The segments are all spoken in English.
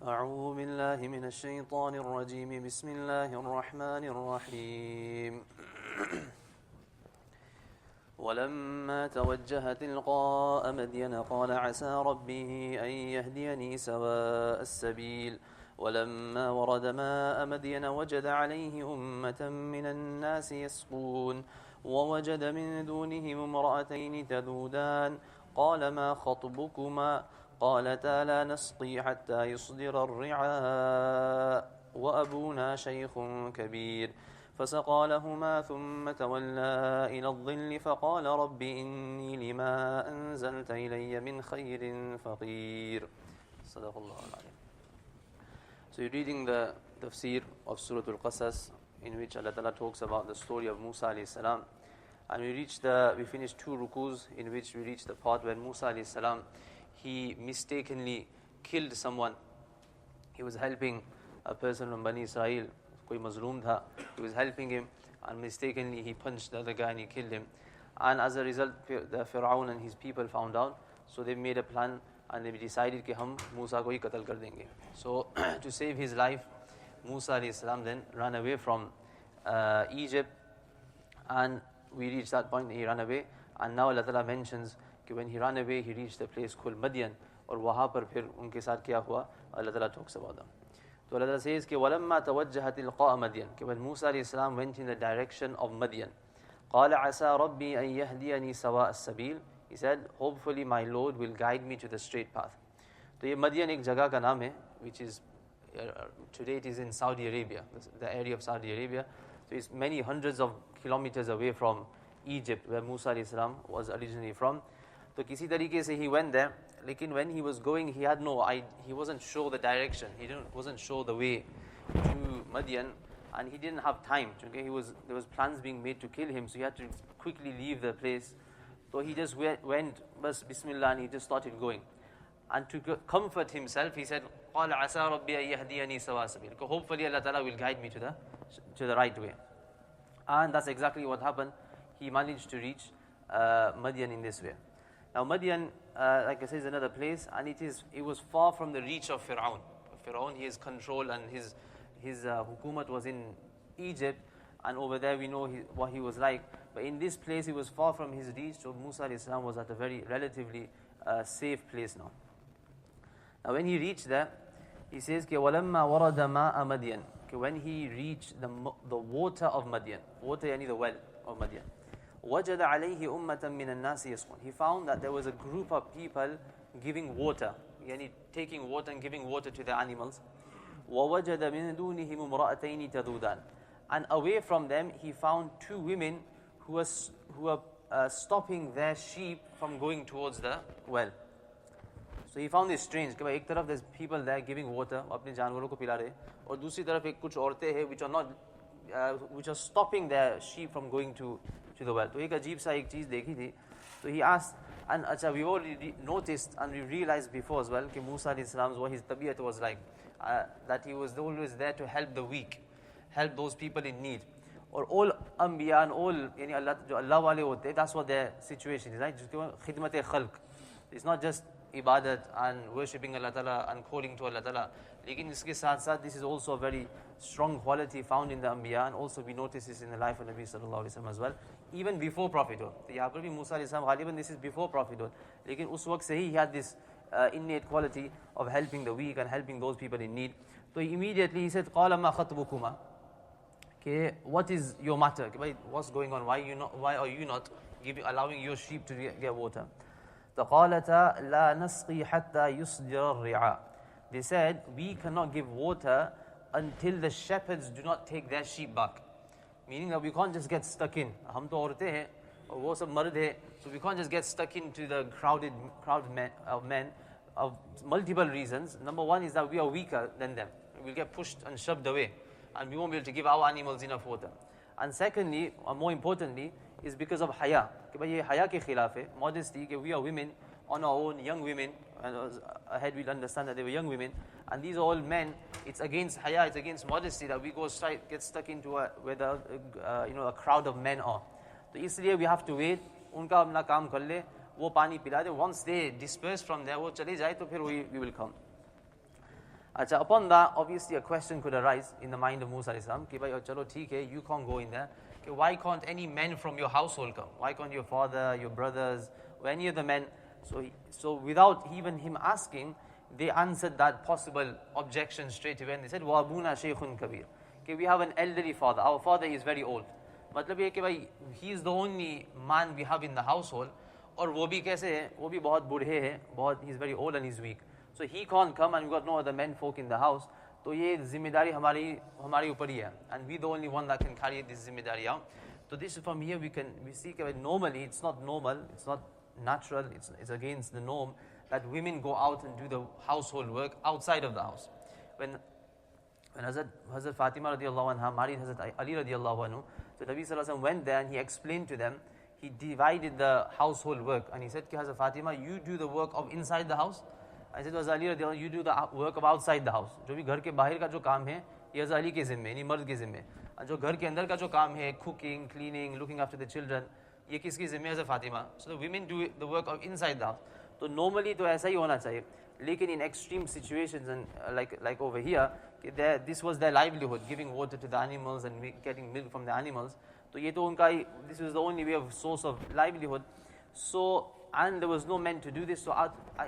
أعوذ بالله من الشيطان الرجيم بسم الله الرحمن الرحيم ولما توجه تلقاء مدين قال عسى ربي أن يهديني سواء السبيل ولما ورد ماء مدين وجد عليه أمة من الناس يسقون ووجد من دونهم امرأتين تذودان قال ما خطبكما قالتا لا نسقي حتى يصدر الرعاء وأبونا شيخ كبير فسقى لهما ثم تولى إلى الظل فقال رب إني لما أنزلت إلي من خير فقير صدق الله العظيم. So you're reading the Tafseer of Surah Qasas, in which Allah Ta'ala talks about the story of Musa alayhi salam, and we finished 2 rukus in which we reached the part where Musa alayhi salam, he mistakenly killed someone. He was helping a person from Bani Israel, koi mazloom tha. He was helping him and mistakenly he punched the other guy and he killed him. And as a result, the Fir'aun and his people found out, so they made a plan and they decided कि हम मूसा को ही कत्ल कर देंगे. So to save his life, Musa alayhi salam then ran away from Egypt, and we reached that point he ran away. And now Allah Ta'ala mentions कि when he ran away he reached a place called Madian, और वहाँ पर फिर उनके साथ क्या हुआ, Allah Ta'ala talks about them. So Allah Ta'ala says कि وَلَمَّا تَوَجَّهَ تِلْقَاءَ مَدْيَنَ, कि when Musa alayhi salam went in the direction of Madian, قَالَ عَسَى رَبِّي أَن يَهْدِيَنِي سَوَاءَ السَّبِيلِ, he said, hopefully my Lord will guide me to the straight path. So ये Madian एक जगह का नाम है, which is today it is in Saudi Arabia, the area of Saudi Arabia. So it's many hundreds of kilometers away from Egypt, where Musa alayhi salam was originally from. So किसी तरीके से he went there, लेकिन when he was going he had no idea, he wasn't sure the direction, wasn't sure the way to Madian, and he didn't have time. Okay, there was plans being made to kill him, so he had to quickly leave the place. So he just went, bas Bismillah, and he just started going. And to comfort himself, he said, قَالَ عَسَى رَبِّي أَن يَهْدِيَنِي سَوَاءَ السَّبِيلِ, hopefully Allah Ta'ala will guide me to the right way. And that's exactly what happened. He managed to reach Madian in this way. Now Madian, like I said, is another place, and it was far from the reach of Fir'aun. Fir'aun, his control and his hukumat was in Egypt, and over there we know what he was like. But in this place, he was far from his reach, so Musa alayhi salam was at a very relatively safe place now. Now when he reached there, he says, وَلَمَّا وَرَدَ مَاءَ مَدْيَنَ, when he reached the water of Madian, water yani the well of Madian, وَجَدَ عَلَيْهِ أُمَّةً مِّنَ النَّاسِ يَسْقُونَ, he found that there was a group of people giving water, yani taking water and giving water to the animals. وَوَجَدَ مِن دُونِهِمْ امْرَأَتَيْنِ تَذُودَانِ, and away from them he found 2 women who were stopping their sheep from going towards the well. So he found this strange, कि भाई एक तरफ there's people there giving water, अपने जानवरों को पिला रहे, और दूसरी तरफ एक कुछ औरतें हैं which are stopping their sheep from going to the well. तो एक अजीब सा एक चीज़ देखी थी. So he asked, and अच्छा, we already noticed and we realized before as well कि Musa alayhi salam, what his tabiyat was like, that he was always there to help the weak, help those people in need. Or all Anbiya and all yani Allah, jo Allah wale hote, that's what their situation is, right? Khidmat-e khalq. It's not just ibadat and worshipping Allah Ta'ala and calling to Allah Ta'ala. Lekin iske saath saath, this is also a very strong quality found in the Anbiya, and also we notice this in the life of Nabi Sallallahu Alaihi Wasallam as well, even before prophethood. So यहाँ पर भी Musa alayhi salam ghaliban this is before prophethood. Lekin us waqt se he had this innate quality of helping the weak and helping those people in need. So immediately he said, قَالَ مَا خَطْبُكُمَا, okay, what is your matter? What's going on? Why are you not allowing your sheep to get water? فَقَالَتَا لَا نَسْقِي حَتَّى يُصْدِرَ الرِّعَاء, they said, we cannot give water until the shepherds do not take their sheep back. Meaning that we can't just get stuck in. हम तो औरतें हैं और वो सब मर्द हैं, so we can't just get stuck into the crowd of men of multiple reasons. Number one is that we are weaker than them. We'll get pushed and shoved away, and we won't be able to give our animals enough water. And secondly, or more importantly, is because of haya. कि भाई ये haya के खिलाफ है, modesty, कि we are women on our own, young women, and ahead we'll understand that they were young women, and these are all men. It's against haya, it's against modesty that we get stuck into a crowd of men are. So इसलिए we have to wait, उनका अपना काम कर ले, वो पानी पिला दे. Once they disperse from there, वो चले जाए तो फिर we will come. Acha, upon that, obviously a question could arise in the mind of Musa alayhi salam, ki bhai, chalo theek hai, you can't go in there. Okay, why can't any men from your household come? Why can't your father, your brothers, or any of the men? So without even him asking, they answered that possible objection straight away, and they said, "Wa abuna shaykhun kabir." Okay, we have an elderly father. Our father is very old. मतलब ये कि भाई he is the only man we have in the household, और वो भी कैसे है? वो भी बहुत बूढ़े हैं, बहुत he is very old and he is weak. So he can't come, and we got no other men folk in the house. तो ये जिम्मेदारी हमारी ऊपर ही है, and we the only one that can carry this जिम्मेदारी out. So this from here we see that normally it's not normal, it's not natural, it's against the norm that women go out and do the household work outside of the house. When Hazrat Fatima radiallahu anha married Hazrat Ali radiallahu anhu, so Nabi sallallahu alaihi wasallam went there and he explained to them, he divided the household work, and he said, Hazrat Fatima, you do the work of inside the house. I said, Hazrat Ali radiallahu anhu, you do the work of outside the house. जो भी घर के बाहर का जो काम है, ये Hazrat Ali के ज़िम्मे, यानी मर्द के ज़िम्मे. और जो घर के अंदर का जो काम है, cooking, cleaning, looking after the children, ये किसकी ज़िम्मे है? Hazrat Fatima. So the women do the work of inside the house. So normally तो ऐसा ही होना चाहिए. लेकिन in extreme situations, and like over here, this was their livelihood, giving water to the animals and getting milk from the animals. So ये तो उनका, this was the only way of source of livelihood. So, and there was no men to do this. So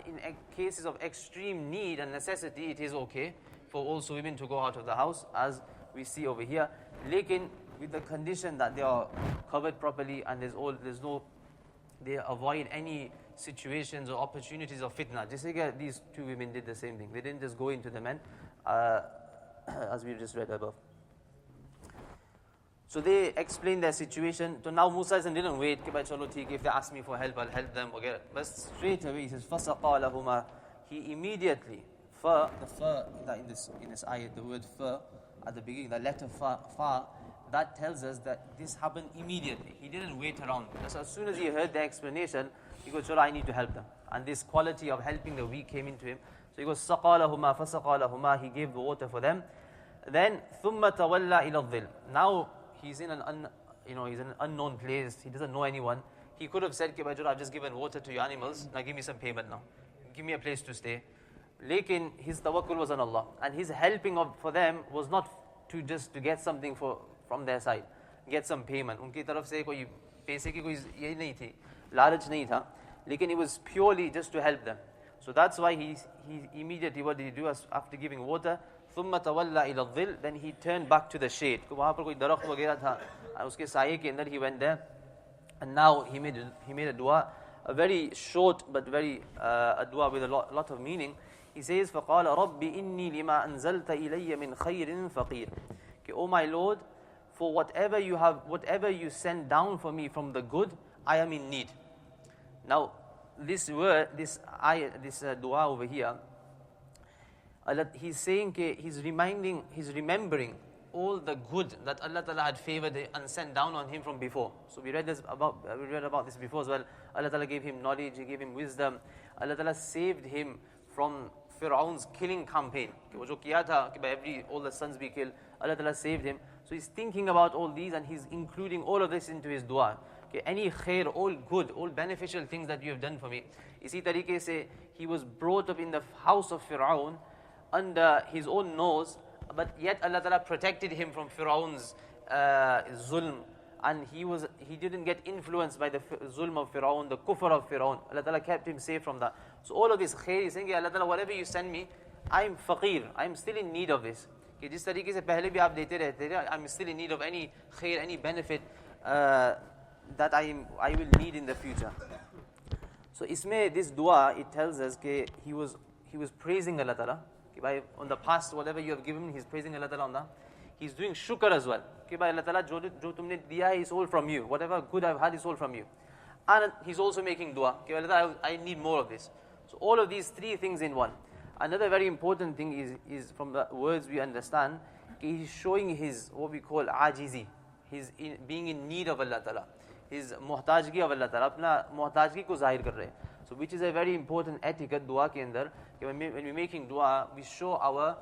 in cases of extreme need and necessity, it is okay for also women to go out of the house, as we see over here. Lekin with the condition that they are covered properly and they avoid any situations or opportunities of fitna. Just like these two women did the same thing. They didn't just go into the men, as we just read above. So they explained their situation. So now Musa didn't wait. If they ask me for help, I'll help them. But straight away he says, فَسَقَى لَهُمَا. He immediately, the in this ayat, the word fa at the beginning, the letter fa, that tells us that this happened immediately. He didn't wait around. So as soon as he heard the explanation, he goes, I need to help them. And this quality of helping the weak came into him. So he goes, سَقَى لَهُمَا فَسَقَى لَهُمَا. He gave the water for them. Then ثُمَّ تَوَلَّى إِلَى الظِّلِّ. Now he's in an unknown place. He doesn't know anyone. He could have said, I've just given water to your animals. Now give me some payment now. Give me a place to stay. Lekin his tawakkul was on Allah. And his helping for them was not to get something from their side. Get some payment. Unki taraf se koi paise ki koi ye nahi thi. Laraj nahi tha. Lekin it was purely just to help them. So that's why he immediately, what did he do after giving water? ثُمَّ تَوَلَّى إِلَى الظِّلِّ. Then he turned back to the shade. वहाँ पर कोई दरख्त वगैरह था, उसके साये के अंदर he went there. And now he made a dua, a very short but very a dua with a lot of meaning. He says, فَقَالَ رَبِّ إِنِّي لِمَا أَنزَلْتَ إِلَيَّ مِنْ خَيْرٍ فَقِيرٍ. Okay, oh my Lord, for whatever you send down for me from the good, I am in need. Now, this word, this dua over here, he's saying, he's remembering all the good that Allah Ta'ala had favored and sent down on him from before. So we read about this before as well. Allah Ta'ala gave him knowledge, He gave him wisdom. Allah Ta'ala saved him from Fir'aun's killing campaign. वो जो किया था कि all the sons be killed, Allah Ta'ala saved him. So he's thinking about all these and he's including all of this into his dua. Any khair, all good, all beneficial things that you have done for me. इसी तरीके से he was brought up in the house of Fir'aun under his own nose, but yet Allah Ta'ala protected him from Fir'aun's zulm, and he didn't get influenced by the zulm of Fir'aun, the kufr of Fir'aun. Allah Ta'ala kept him safe from that. So all of this khair, he's saying, Allah Ta'ala, whatever you send me, I'm faqir, I'm still in need of this. जिस तरीके से पहले भी आप देते रहते थे, I'm still in need of any khair, any benefit that I will need in the future. So this dua, it tells us that he was praising Allah Ta'ala. On the past, whatever you have given me, he's praising Allah Ta'ala on that. He's doing shukr as well. Allah Ta'ala, jo tumne diya hai is all from you. Whatever good I've had is all from you. And he's also making dua. Allah Ta'ala, I need more of this. So all of these three things in one. Another very important thing is from the words we understand, he's showing his, what we call ajizi. He's being in need of Allah Ta'ala. His muhtajgi of Allah Ta'ala. Apna muhtajgi ko zahir kar rahe. So which is a very important etiquette dua ke andar. When we're making dua, we show our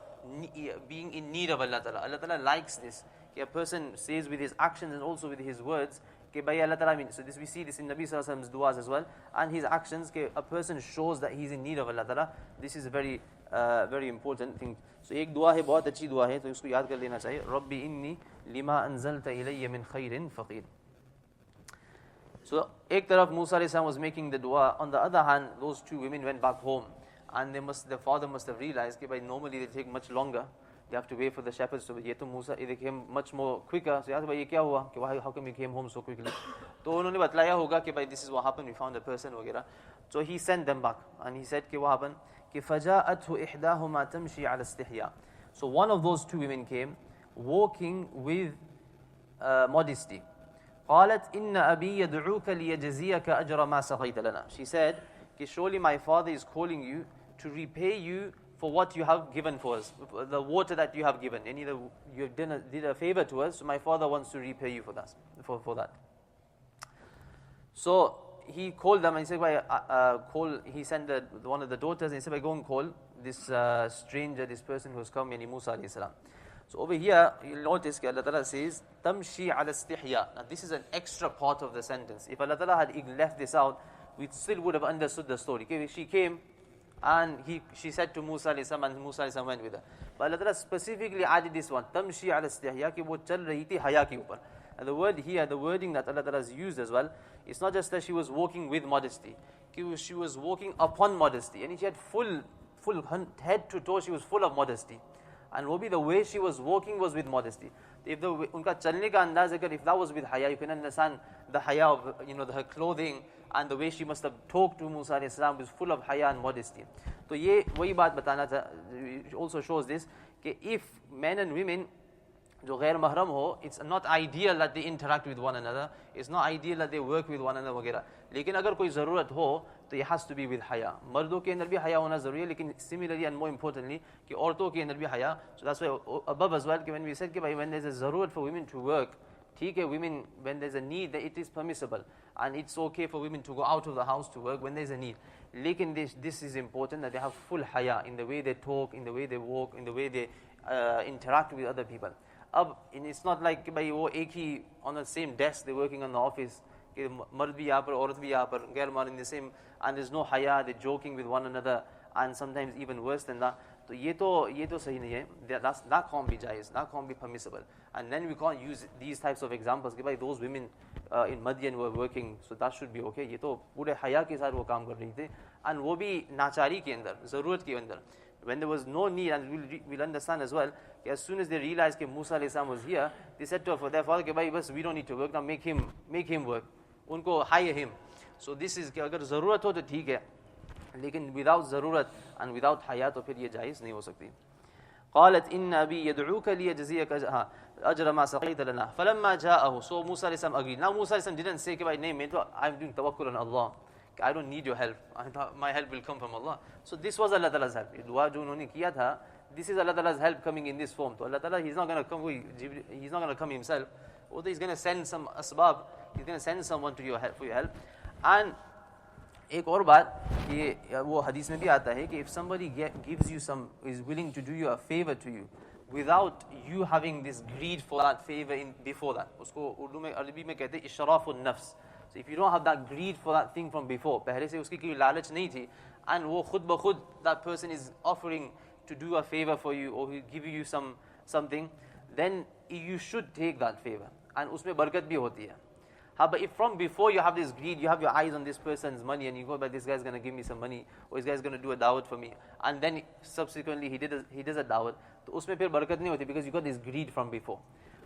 being in need of Allah Ta'ala. Allah Ta'ala likes this. A person says with his actions and also with his words, Allah Ta'ala, so we see this in Nabi Sallallahu Alaihi Wasallam's duas as well, and his actions, a person shows that he's in need of Allah Ta'ala. This is very very important thing. So एक दुआ है, बहुत अच्छी दुआ है, तो इसको याद कर लेना चाहिए. रब्बी इन्नी लिमा अंज़लता इलैया मिन खैरिन फ़क़ीर. So एक तरफ Musa alayhi salam was making the dua. On the other hand, those two women went back home, and the father must have realized that normally they take much longer. They have to wait for the shepherds to. ये तो Musa, they came much more quicker. So भाई ये क्या हुआ? कि how come you came home so quickly? तो उन्होंने बतलाया होगा कि भाई this is what happened. We found a person वगैरह. So he sent them back, and he said कि what happened? कि فجاءته إحداهما تمشي على استحياء. So one of those two women came, walking with modesty. قالت إن أبي يدعوك ليجزيك أجر ما سقيت لنا. She said, surely my father is calling you to repay you for what you have given for us, the water that you have given. You did a favor to us, so my father wants to repay you for that. For that. So he called them and he said, he sent one of the daughters and he said, go and call this stranger, this person who has come, yani Musa alayhi salam. So over here, you'll notice that Allah Ta'ala says, Tamshi ala istihya. Now this is an extra part of the sentence. If Allah Ta'ala had left this out, we still would have understood the story. Okay, she came and she said to Musa alayhi salam, and Musa alayhi salam went with her. But Allah Ta'ala specifically added this one, Tamshi ala istihya, ki wo chal rahi thi haya ke upar. And the word here, the wording that Allah Ta'ala has used as well, it's not just that she was walking with modesty. She was walking upon modesty. And she had full head to toe, she was full of modesty. And the way she was walking was with modesty. If unka chalne ka andaz agar, if that was with haya, you can understand the haya of her clothing and the way she must have talked to Musa alayhi salam was full of haya and modesty. So ye wahi baat batana tha. It also shows this that if men and women जो गैर महरम हो, it's not ideal that they interact with one another, it's not ideal that they work with one another वगैरह. लेकिन अगर कोई ज़रूरत हो तो it has to be with हया. मर्दों के अंदर भी हया होना ज़रूरी है, लेकिन similarly and more importantly कि औरतों के अंदर भी हया. So that's why above as well, when we said कि भाई when there's a ज़रूरत for women to work, ठीक है, women, when there's a need, that it is permissible and it's okay for women to go out of the house to work when there's a need. लेकिन this is important that they have full haya in the way they talk, in the way they walk, in the way they interact with other people. It's not like भाई वो एक ही on the same desk, they're working on the office, कि मर्द भी यहाँ पर, औरत भी यहाँ पर, गैर महरम in the same, and there's no haya, they're joking with one another, and sometimes even worse than that. तो ये तो सही नहीं है. That can't be jais, that can't be permissible. And then we can't use these types of examples कि भाई those women in Madian were working, so that should be okay. ये तो पूरे हया के साथ वो काम कर रही थी, and वो भी नाचारी के अंदर, ज़रूरत के अंदर. When there was no need, and we'll understand as well, as soon as they realized that Musa alayhi salam was here, they said to their father, we don't need to work, now make him work. Unko hire him. So this is, agar zarurat ho to theek hai, lekin without zarurat and without haya, to phir ye jaiz nahi ho sakti. قالت إن أبي يدعوك ليجزيك أجر ما سقيت لنا فلما جاءه. So Musa alayhi salam agreed. Now Musa alayhi salam didn't say I'm doing tawakkul on Allah, I don't need your help, my help will come from Allah. So this was Allah Ta'ala's help. Dua jo unhone kiya tha, this is Allah Ta'ala's help coming in this form. So Allah Ta'ala, He's not going to come Himself. Although He's going to send some asbab, He's going to send someone to your help, for your help. And एक और बात कि वो हदीस में भी आता है कि if somebody gives you is willing to do you a favor to you without you having this greed for that favor before that, उसको उर्दू में अरबी में कहते हैं इशराफुन नफ्स. So if you don't have that greed for that thing from before, पहले से उसकी कोई लालच नहीं थी, and वो खुद ब खुद that person is offering to do a favor for you or he give you something, then you should take that favor, and उसमें बरकत भी होती है. But if from before you have this greed, you have your eyes on this person's money, and you go, but this guy's going to give me some money, or this guy's going to do a dawat for me, and then subsequently he does a dawat, तो उसमें फिर बरकत नहीं होती, because you got this greed from before.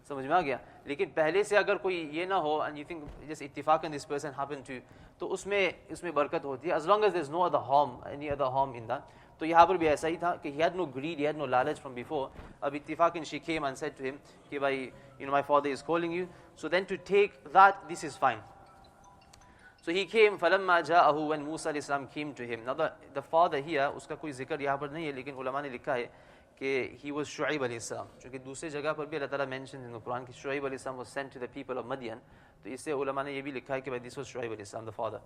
समझ में आ गया. लेकिन पहले से अगर कोई ये ना हो, and you think just इत्तिफाकन this person happened to, तो उसमें बरकत होती है, as long as there's no other harm, any other harm in that. तो यहाँ पर भी ऐसा ही था कि he had no greed, he had no knowledge from before. अब इत्तिफाकन she came and said to him कि भाई, my father is calling you, so then to take that, this is fine. So he came, فَلَمَّا جَاءَهُ, when Musa alayhi salam came to him. Now the father here, उसका कोई जिक्र यहाँ पर नहीं है, लेकिन उलमा ने लिखा है कि he was Shu'aib alayhi salam. क्योंकि दूसरे जगह पर भी अल्लाह ताला mentions in the Quran कि Shu'aib alayhi salam was sent to the people of Madian. तो इससे उलमा ने ये भी लिखा है कि this was Shu'aib alayhi salam, the father.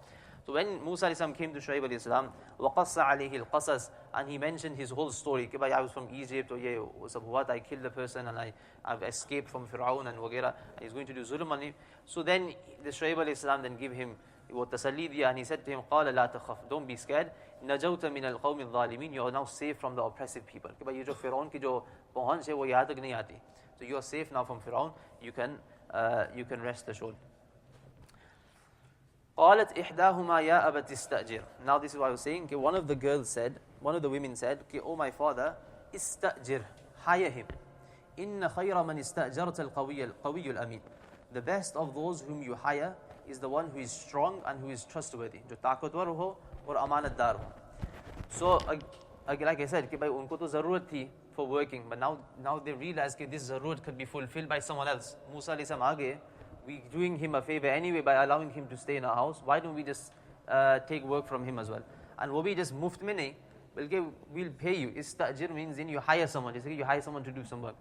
So when Musa alayhi salam came to Shu'aib alayhi salam, وَقَصَّ عَلَيْهِ الْقَصَص, and he mentioned his whole story कि I was from Egypt, or ये सब हुआ था, I killed the person, and I've escaped from Fir'aun and वगैरह, he's going to do zulm on him. So then the Shu'aib alayhi salam then give him वो तसल्ली दिया, and he said to him, قال لا تخف, don't be scared, نجوت من القوم الظالمين, you are now safe from the oppressive people. कि भाई ये जो फिरौन की जो पहुंच है वो यहाँ तक नहीं आती, so you are safe now from Firaun, you can rest assured. قالت إحداهما يا أبت استأجر. Now this is what I was saying, one of the women said, oh my father, استأجر, hire him. إن خير من استأجرت القوي الأمين. The best of those whom you hire is the one who is strong and who is trustworthy, जो ताकतवर हो और अमानतदार हो. So like I said कि भाई उनको तो ज़रूरत थी for working, but now they realize that this ज़रूरत could be fulfilled by someone else. Musa alayhi salam आगे, we doing him a favor anyway by allowing him to stay in our house. Why don't we just take work from him as well? And वो भी just मुफ्त में नहीं, बल्कि we'll pay you. Ista'jir means in you hire someone. जैसे कि you hire someone to do some work.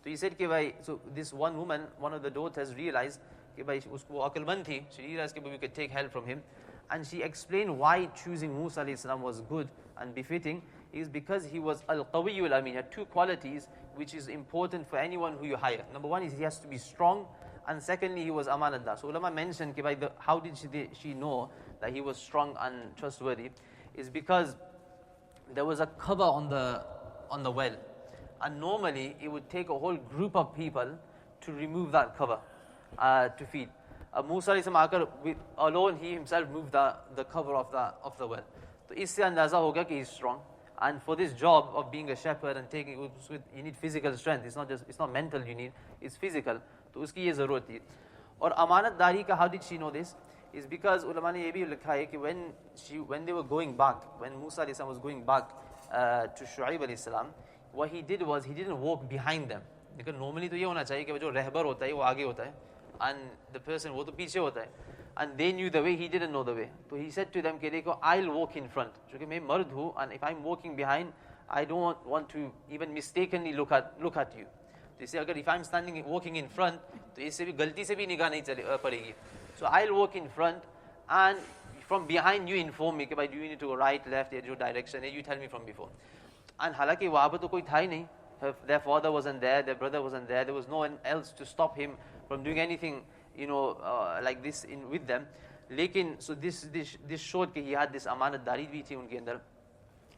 So he said कि भाई, so this one woman, one of the daughters realized कि भाई उसको वो अक्लमंद थी. She realized कि we could take help from him, and she explained why choosing Musa alayhi salam was good and befitting is because he was al-qawiyul amin. He had two qualities which is important for anyone who you hire. Number one is he has to be strong, and secondly he was amanatdar. So ulama mentioned कि भाई how did she know that he was strong and trustworthy? Is because there was a cover on the well, and normally it would take a whole group of people to remove that cover to feed. Musa alayhi salam आकर alone he himself moved the cover of the well. So इससे अंदाजा होगा कि he's strong. And for this job of being a shepherd and taking, you need physical strength. It's not mental you need, it's physical. तो उसकी ये ज़रूरत थी. और अमानतदारी का, how did she know this? Is because ulama ने ये भी लिखा है कि when they were going back, when Musa alayhi salam was going back to Shu'aib alayhi salam, what he did was he didn't walk behind them. Because normally तो ये होना चाहिए कि जो रहबर होता है वो आगे होता है, and the person वो तो पीछे होता है. And they knew the way, he didn't know the way. So he said to them कि देखो, I'll walk in front. क्योंकि मैं मर्द हूँ, and if I'm walking behind, I don't want to even mistakenly look at you. तो इससे अगर if I'm walking in front, तो इससे भी गलती से भी निगाह नहीं पड़ेगी. So I'll walk in front, and from behind you inform me कि भाई do you need to go right, left, your direction, you tell me from before. And हालांकि वहाँ पर तो कोई था ही नहीं. Their father wasn't there, their brother wasn't there. There was no one else to stop him from doing anything, like this with them. Lekin, so this showed that he had this amanatdari bhi thi unke andar.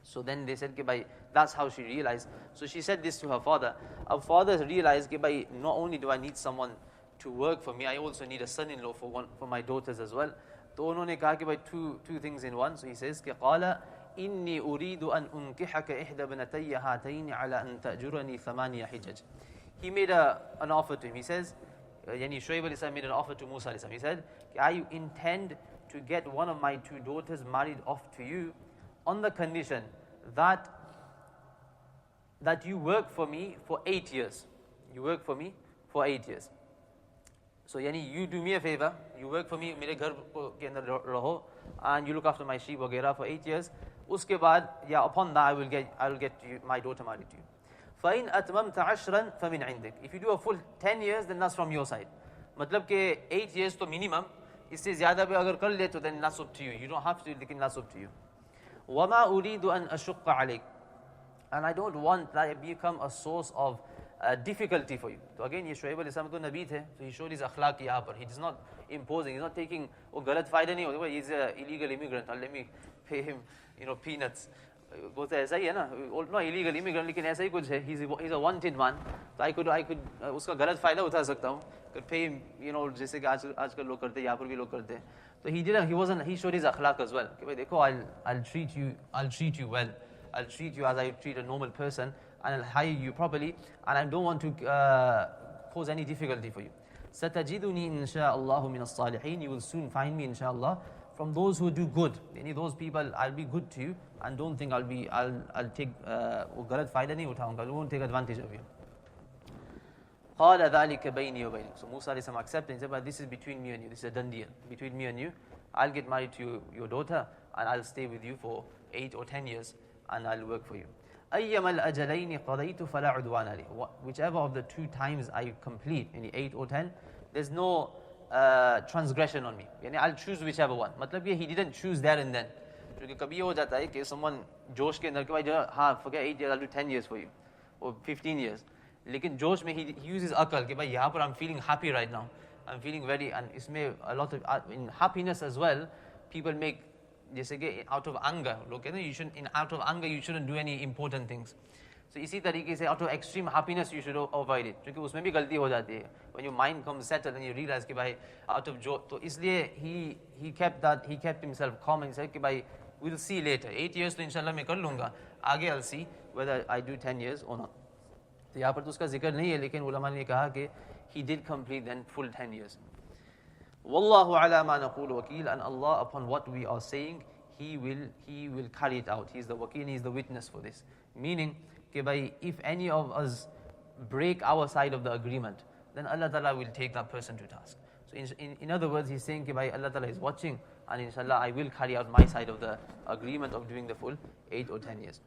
So then they said, bhai, that's how she realized. So she said this to her father. Her father realized, bhai, not only do I need someone to work for me, I also need a son-in-law for my daughters as well. So unhone kaha कि भाई two things in one. So he says कि قال إني أريد أن أنكحك إحدى بنتي هاتين على أن تأجرني ثمانية حجج. He made an offer to him. He says, Yani Shu'aib alayhi salam made an offer to Musa alayhi salam. He said, I intend to get one of my two daughters married off to you on the condition that you work for me for 8 years. You work for me for 8 years. So yani you do me a favor, you work for me, mere ghar ke andar raho, and you look after my sheep वगैरह for 8 years. Uske baad, upon that I will get my daughter married to you. فَإِنْ أَتْمَمْتَ عَشْرًا فَمِنْ عِنْدِكَ. If you do a full 10 years, then that's from your side. मतलब कि 8 years तो minimum, इससे ज़्यादा भी अगर कर ले तो then that's up to you. You don't have to, लेकिन that's up to you. وَمَا أُرِيدُ أَنْ أَشُقَّ عَلَيْكَ. And I don't want that it become a source of difficulty for you. So again, ये शुएब अलैहिस्सलाम तो नबी थे, so he showed his akhlaq यहाँ पर. He is not imposing, he's not taking, वो गलत फ़ायदा नहीं होता. He's an illegal immigrant, let me pay him, peanuts. वो तो ऐसा ही है ना, not illegal immigrant, लेकिन ऐसा ही कुछ है. He's a wanted man. So I could उसका गलत फ़ायदा उठा सकता हूँ. Could pay him, जैसे कि आजकल लोग करते हैं, यहाँ पर भी लोग करते हैं. So he showed his akhlaq as well. कि भाई देखो, I'll treat you well. I'll treat you as I treat a normal person, and I'll hire you properly, and I don't want to cause any difficulty for you. ستجدني إن شاء الله من الصالحين. You will soon find me, inshallah, from those who do good. Any those people, I'll be good to you, and don't think I'll take गलत फ़ायदा नहीं उठाऊंगा. I won't take advantage of you. قال ذلك بيني وبينك. So Musa alayhi salam accepted and said, but this is between me and you. This is a done deal between me and you. I'll get married to your daughter, and I'll stay with you for 8 or 10 years, and I'll work for you. أيما الأجلين قضيت فلا عدوان عليه. Whichever of the 2 times I complete, any 8 or 10, there's no transgression on me. I'll choose whichever one. मतलब ये he didn't choose there and then. क्योंकि कभी ये हो जाता है कि someone जोश के अंदर कि भाई हाँ forget 8 years, I'll do 10 years for you, or 15 years. लेकिन जोश में he uses अकल कि भाई यहाँ पर I'm feeling happy right now, I'm feeling very, and इसमें a lot of in happiness as well, people make, जैसे कि out of anger, लोग कहते हैं you shouldn't, in out of anger you shouldn't do any important things. So इसी तरीके से out of extreme happiness you should avoid it, क्योंकि उसमें भी गलती हो जाती है. When your mind comes settled and you realize कि भाई out of joy, तो इसलिए he kept himself calm and said कि भाई we'll see later. 8 years तो इंशाल्लाह मैं कर लूँगा, आगे I'll see whether I do 10 years or not. तो यहाँ पर तो उसका जिक्र नहीं है, लेकिन उलमा ने कहा कि he did complete then full 10 years. Wallahu ala ma naqulu wakil, and Allah upon what we are saying, He will carry it out. He is the wakil, He is the witness for this. Meaning, कि भाई, if any of us break our side of the agreement, then Allah Ta'ala will take that person to task. So in other words, He's saying कि भाई, Allah Ta'ala is watching, and inshallah I will carry out my side of the agreement of doing the full 8 or 10 years.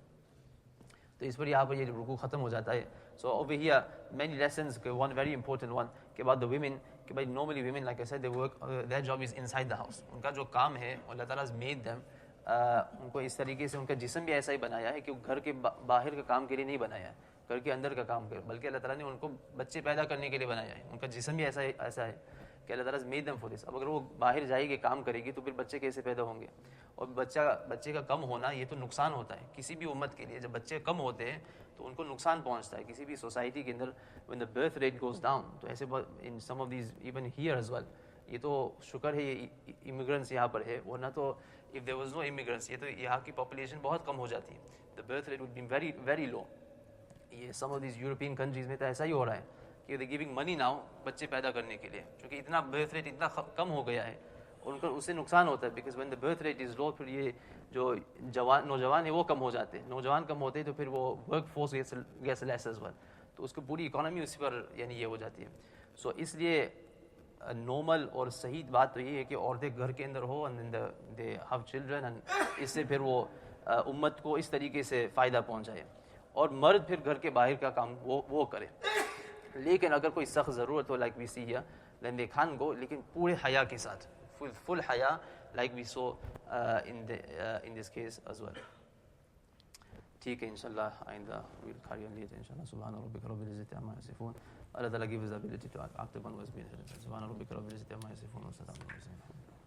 तो इस पर यहाँ पर ये रुकू ख़त्म हो जाता है. So over here, many lessons, one very important one about the women, कि भाई normally women, like I said, they work, their job is inside the house. उनका जो काम है, Allah Ta'ala has made them, उनको इस तरीके से उनका जिस्म भी ऐसा ही बनाया है कि वो घर के बाहर का काम के लिए नहीं बनाया है, घर के अंदर का काम कर, बल्कि अल्लाह ताला ने उनको बच्चे पैदा करने के लिए बनाया है. उनका जिस्म भी ऐसा है कि अल्लाह ताला has made them for this. अब अगर वो बाहर जाएगी काम करेगी तो फिर बच्चे कैसे पैदा होंगे? और बच्चे का कम होना ये तो नुकसान होता है किसी भी उम्मत के लिए. जब बच्चे कम होते हैं तो उनको नुकसान पहुंचता है किसी भी सोसाइटी के अंदर. when the birth rate goes down, तो ऐसे in some of these even here as well, ये तो शुक्र है ये इमिग्रेंट्स यहाँ पर है, वरना तो if there was no immigrants, ये तो यहाँ की पॉपुलेशन बहुत कम हो जाती है. the birth rate would be very very low. ये some of these European countries में तो ऐसा ही हो रहा है कि they giving money now बच्चे पैदा करने के लिए, क्योंकि इतना birth rate इतना कम हो गया है और उनको उससे नुकसान होता है. because when the birth rate is low, फिर ये जो नौजवान है वो कम हो जाते हैं. नौजवान कम होते हैं तो फिर वो work force gets less as well, तो उसकी पूरी इकोनॉमी उसी पर यानी ये हो जाती है. सो इसलिए नॉर्मल और सही बात तो ये है कि औरतें घर के अंदर हो and they have children, and इससे फिर वो उम्मत को इस तरीके से फ़ायदा पहुंचाए, और मर्द फिर घर के बाहर का काम वो करे. लेकिन अगर कोई सख्त ज़रूरत हो, like we see here, then they can go, लेकिन पूरे हया के साथ, फुल हया, like we so in this case as well. ठीक है, इंशाल्लाह आइंदा विल कैरी ऑन लेटर इंशाल्लाह. सुभान रब्बिका रब्बिल इज्जति अम्मा यसिफून. Allah Ta'ala give us the ability to act upon what's been said. Subhana rabbika rabbil izzati amma yasifun wa salamun ala al mursalin.